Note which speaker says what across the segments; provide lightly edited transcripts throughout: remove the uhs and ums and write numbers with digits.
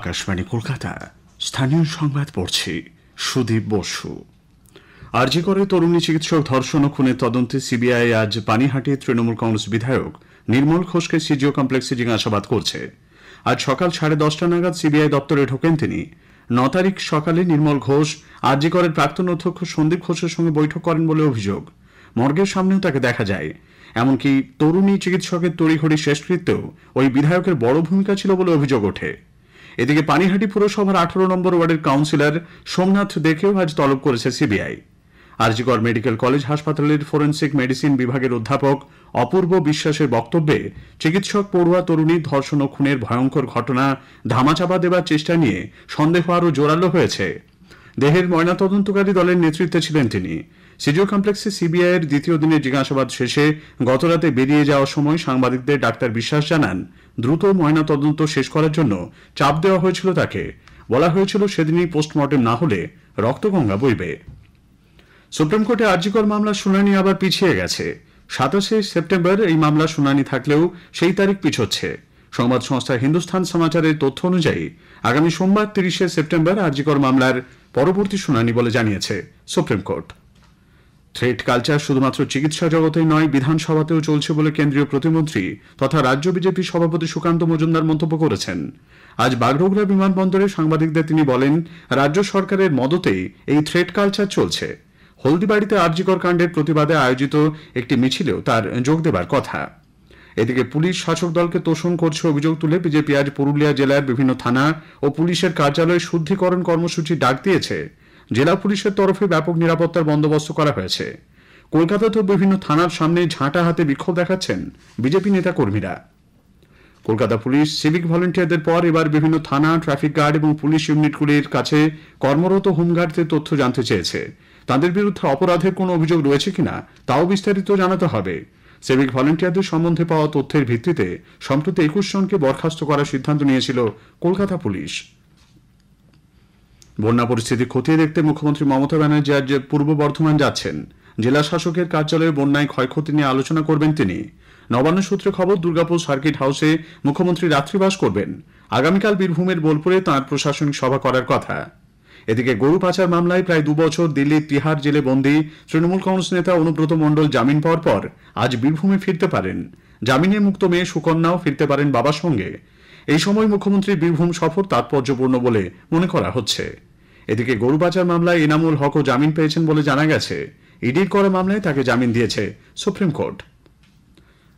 Speaker 1: আকাশবাণী কলকাতা। স্থানীয় সংবাদ পড়ছি সুদীপ বসু। আরজি করে তরুণী চিকিৎসক ধর্ষণ ও খুনের তদন্তে সিবিআই আজ পানিহাটি তৃণমূল কংগ্রেস বিধায়ক নির্মল ঘোষকে সিজিও কমপ্লেক্সে জিজ্ঞাসাবাদ করছে। আজ সকাল 10:30 নাগাদ সিবিআই দপ্তরে ঢোকেন তিনি। 9 তারিখ সকালে নির্মল ঘোষ আরজি করের প্রাক্তন অধ্যক্ষ সন্দীপ ঘোষের সঙ্গে বৈঠক করেন বলে অভিযোগ। মর্গের সামনেও তাকে দেখা যায়। এমনকি তরুণী চিকিৎসকের তড়িঘড়ি শেষকৃত্যেও ওই বিধায়কের বড় ভূমিকা ছিল বলে অভিযোগ ওঠে। এদিকে পানিহাটি পুরসভার 18 নম্বর ওয়ার্ডের কাউন্সিলর সোমনাথ দেখেও আজ তলব করেছে সিবিআই। আরজি কর মেডিকেল কলেজ হাসপাতালের ফরেন্সিক মেডিসিন বিভাগের অধ্যাপক অপূর্ব বিশ্বাসের বক্তব্যে চিকিৎসক পড়ুয়া তরুণী ধর্ষণ ও খুনের ভয়ঙ্কর ঘটনা ধামাচাপা দেবার চেষ্টা নিয়ে সন্দেহ আরও জোরালো হয়েছে। দেহের ময়নাতদন্তকারী দলের নেতৃত্বে ছিলেন তিনি। সিজিও কমপ্লেক্সে সিবিআই এর দ্বিতীয় দিনের জিজ্ঞাসাবাদ শেষে গতরাতে বেরিয়ে যাওয়ার সময় সাংবাদিকদের ডাক্তার বিশ্বাস জানান, দ্রুত ময়নাতদন্ত শেষ করার জন্য চাপ দেওয়া হয়েছিল তাকে। বলা হয়েছিল সেদিনই পোস্টমর্টেম না হলে রক্তগঙ্গা বইবে। সুপ্রিম কোর্টে আরজি কর মামলার শুনানি আবার পিছিয়ে গেছে। 27শে সেপ্টেম্বর এই মামলার শুনানি থাকলেও সেই তারিখ পিছোচ্ছে। সংবাদ সংস্থা হিন্দুস্তান সমাচারের তথ্য অনুযায়ী আগামী সোমবার 30শে সেপ্টেম্বর আরজি কর মামলার পরবর্তী শুনানি বলে জানিয়েছে সুপ্রিম কোর্ট। থ্রেট কালচার শুধুমাত্র চিকিৎসা জগতেই নয়, বিধানসভাতেও চলছে বলে কেন্দ্রীয় প্রতিমন্ত্রী তথা রাজ্য বিজেপি সভাপতি সুকান্ত মজুমদার মন্তব্য করেছেন। আজ বাগডোগরা বিমানবন্দরে সাংবাদিকদের তিনি বলেন, রাজ্য সরকারের মদতেই এই থ্রেট কালচার চলছে। হলদিবাড়িতে আরজি কর কাণ্ডের প্রতিবাদে আয়োজিত একটি মিছিলেও তার যোগ দেবার কথা। এদিকে পুলিশ শাসক দলকে তোষণ করছে অভিযোগ তুলে বিজেপি আজ পুরুলিয়া জেলার বিভিন্ন থানা ও পুলিশের কার্যালয়ে শুদ্ধিকরণ কর্মসূচি ডাক দিয়েছে। জেলা পুলিশের তরফে ব্যাপক নিরাপত্তার বন্দোবস্ত করা হয়েছে। কলকাতাতেও বিভিন্ন থানার সামনে ঝাঁটা হাতে বিক্ষোভ দেখাচ্ছেন বিজেপি নেতা কর্মীরা। কলকাতা পুলিশ সিভিক ভলেন্টিয়ারদের পর এবার বিভিন্ন থানা, ট্রাফিক গার্ড এবং পুলিশ ইউনিটগুলির কাছে কর্মরত হোমগার্ডদের তথ্য জানতে চেয়েছে। তাদের বিরুদ্ধে অপরাধের কোনো অভিযোগ রয়েছে কিনা তাও বিস্তারিত জানাতে হবে। সিভিক ভলেন্টিয়ারদের সম্বন্ধে পাওয়া তথ্যের ভিত্তিতে সম্প্রতি 21 জনকে বরখাস্ত করার সিদ্ধান্ত নিয়েছিল কলকাতা পুলিশ। বন্যা পরিস্থিতি খতিয়ে দেখতে মুখ্যমন্ত্রী মমতা ব্যানার্জি আজ পূর্ব বর্ধমান যাচ্ছেন। জেলা শাসকের কার্যালয়ে বন্যায় ক্ষয়ক্ষতি নিয়ে আলোচনা করবেন তিনি। নবান্ন সূত্রে খবর, দুর্গাপুর সার্কিট হাউসে মুখ্যমন্ত্রী রাত্রিবাস করবেন। আগামীকাল বীরভূমের বোলপুরে তাঁর প্রশাসনিক সভা করার কথা। এদিকে গরু পাচার মামলায় প্রায় 2 বছর দিল্লির তিহার জেলে বন্দী তৃণমূল কংগ্রেস নেতা অনুব্রত মণ্ডল জামিন পাওয়ার পর আজ বীরভূমে ফিরতে পারেন। জামিনে মুক্ত মেয়ে সুকন্যাও ফিরতে পারেন বাবার সঙ্গে। এই সময় মুখ্যমন্ত্রীর বীরভূম সফর তাৎপর্যপূর্ণ বলে মনে করা হচ্ছে। এদিকে গরু পাচার মামলায় এনামুল হকও জামিন পেয়েছেন বলে জানা গেছে। ইডির করা মামলায় তাকে জামিন দিয়েছে সুপ্রিম কোর্ট।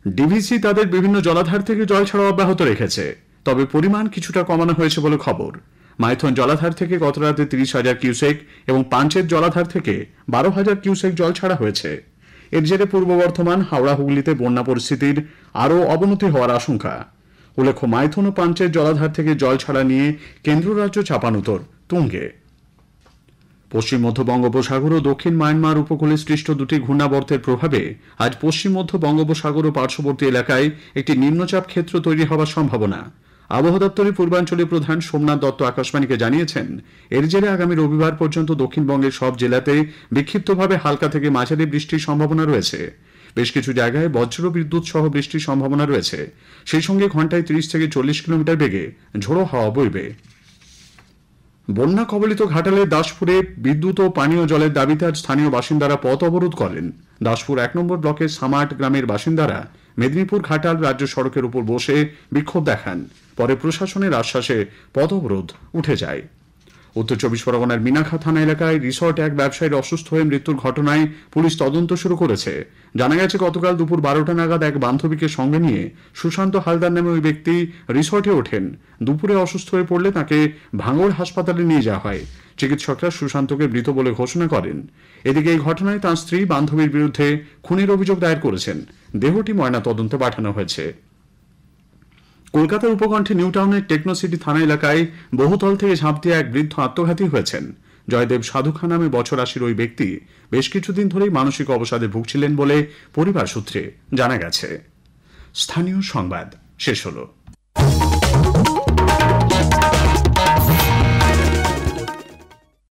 Speaker 1: ডিভিসি তাদের বিভিন্ন জলাধার থেকে জল ছাড়া অব্যাহত রেখেছে, তবে পরিমাণ কিছুটা কমানো হয়েছে বলে খবর। মাইথন জলাধার থেকে গত রাতে 30,000 কিউসেক এবং পাঞ্চের জলাধার থেকে 12,000 কিউসেক জল ছাড়া হয়েছে। এর জেরে পূর্ব বর্ধমান, হাওড়া, হুগলিতে বন্যা পরিস্থিতির আরও অবনতি হওয়ার আশঙ্কা। উল্লেখ্য, মাইথন ও পাঞ্চের জলাধার থেকে জল ছাড়া নিয়ে কেন্দ্র রাজ্য চাপানুতর তুঙ্গে। পশ্চিম মধ্য বঙ্গোপসাগর ও দক্ষিণ মায়ানমার উপকূলে সৃষ্ট দুটি ঘূর্ণাবর্তের প্রভাবে আজ পশ্চিম মধ্য বঙ্গোপসাগর ও পার্শ্ববর্তী এলাকায় একটি নিম্নচাপ ক্ষেত্র তৈরি হওয়ার সম্ভাবনা। আবহাওয়া দপ্তরের পূর্বাঞ্চলীয় প্রধান সোমনাথ দত্ত আকাশবাণীকে জানিয়েছেন, এর জেরে আগামী রবিবার পর্যন্ত দক্ষিণবঙ্গের সব জেলাতে বিক্ষিপ্তভাবে হালকা থেকে মাঝারি বৃষ্টির সম্ভাবনা রয়েছে। বেশ কিছু জায়গায় বজ্র বিদ্যুৎ সহ বৃষ্টির সম্ভাবনা রয়েছে। সেই সঙ্গে ঘন্টায় 30 থেকে 40 কিলোমিটার বেগে ঝোড়ো হাওয়া বইবে। বন্যা কবলিত ঘাটালের দাসপুরে বিদ্যুৎ ও পানীয় জলের দাবিতে আজ স্থানীয় বাসিন্দারা পথ অবরোধ করেন। দাসপুর 1 নম্বর ব্লকের সামাট গ্রামের বাসিন্দারা মেদিনীপুর ঘাটাল রাজ্য সড়কের উপর বসে বিক্ষোভ দেখান। পরে প্রশাসনের আশ্বাসে পথ অবরোধ উঠে যায়। উত্তর 24 পরগনার মিনাখা থানা এলাকায় রিসর্ট এক ব্যবসায়ীর অসুস্থ হয়ে মৃত্যুর ঘটনায় পুলিশ তদন্ত শুরু করেছে। জানা গেছে, গতকাল দুপুর 12টা নাগাদ এক বান্ধবীকে সঙ্গে নিয়ে সুশান্ত হালদার নামে ওই ব্যক্তি রিসর্টে ওঠেন। দুপুরে অসুস্থ হয়ে পড়লে তাকে ভাঙড় হাসপাতালে নিয়ে যাওয়া হয়। চিকিৎসকরা সুশান্তকে মৃত বলে ঘোষণা করেন। এদিকে এই ঘটনায় তাঁর স্ত্রী বান্ধবীর বিরুদ্ধে খুনের অভিযোগ দায়ের করেছেন। দেহটি ময়না তদন্তে পাঠানো হয়েছে। কলকাতার উপকণ্ঠে নিউ টাউনের টেকনোসিটি থানা এলাকায় বহুতল থেকে ঝাঁপ দিয়ে এক বৃদ্ধ আত্মঘাতী হয়েছেন। জয়দেব সাধুখা নামে বছর 80 ওই ব্যক্তি বেশ কিছুদিন ধরেই মানসিক অবসাদে ভুগছিলেন বলে পরিবার সূত্রে জানা গেছে। স্থানীয় সংবাদ শেষ হলো।